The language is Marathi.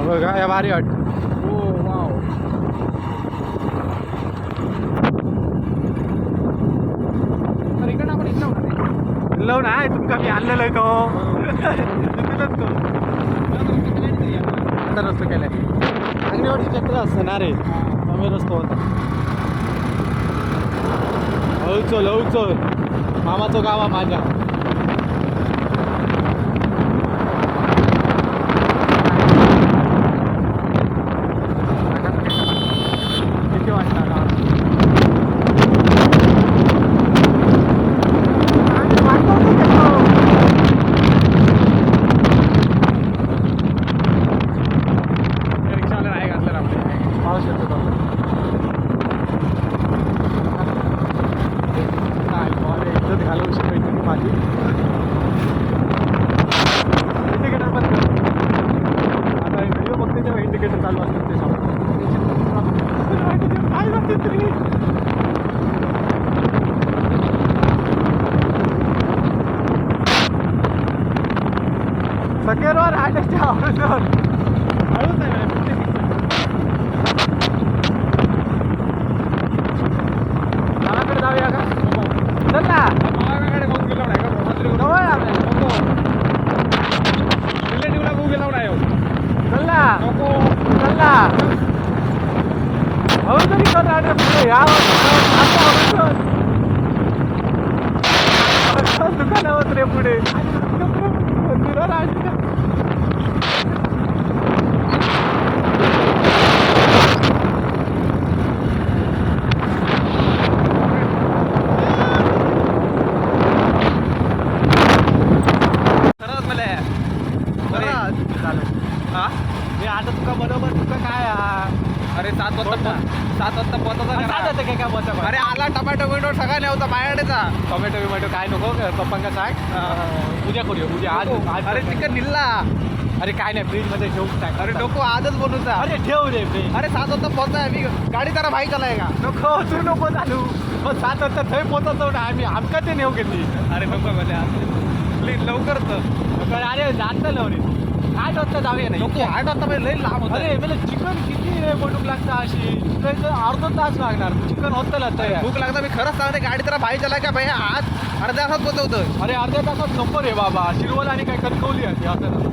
बघा या भारी वाटत. हो वाव. तर इकडे आपण इथं लव ना तुमका मी आणलेलं आहे तो आता रस्तो केलाय अंगणवाडी चक्र असतं ना रे त्यामुळे रस्तो होता. हळूचल हळूचल मामाचं गाव आहे माझ्या. किती वाटणार रिक्षावाला नाही घातलं आपल्या पाऊस येतो इज्जत घालवू शकतो तुम्ही माझी. इंडिकेटर बंद कर. आता व्हिडिओ बघते तेव्हा इंडिकेटर चालू असतात ते समोर काय म्हणते तरी. सकेरवर आल्याच्या आवडीवर हळूच आहे गावाकडे जाऊया का चल ना. मागाकडे बघून गेलो नाही का जवळ आहे आपल्याला. नको रिलेटिव्हला बघू गेलो नाही हो. चल ना नको चल ना हळू तरी कर राहणार पुढे या दुकानावर रे पुढे मंदिरावर आहे. खरंच मला हा मी आता तुका बरोबर तुका काय अरे 7 वाजता पोहोचायचा काय काय काय बोलता अरे आला टमाटो बिटो सगळा नव्हता माझ्याकडेचा. टोमॅटो बिमॅटो काय नको पप्पांका सांग उद्या करूया उद्या आज अरे चिकन निल्ला. अरे काय नाही फ्रीज मध्ये ठेवून टाक. अरे नको आजच बनवूचा. अरे ठेव रे फ्रीज. अरे 7 वाजता पोहोचाय मी गाडी जरा भाई चालाय का नको तू नको चालू मग 7 वाजता थंय पोहोचतो ना आम्ही आमका ते नेऊ घेतली. अरे नको मला प्लीज लवकर तर. अरे जात लवणे 8 वाजता जाऊया नाही. नको 8 वाजता पहिले लई लांब होतं. अरे मला चिकन किती रे बनवूक लागतं अशी अर्धा तास लागणार चिकन होतं तयार. भूक लागता मी खरंच सांगते गाडी जरा भाई चालाय का भाई आज अर्ध्या तासात पोहोचवतं. अरे अर्ध्या तासात नको रे बाबा शिरवल आणि काय कणकवली आहे असं नको.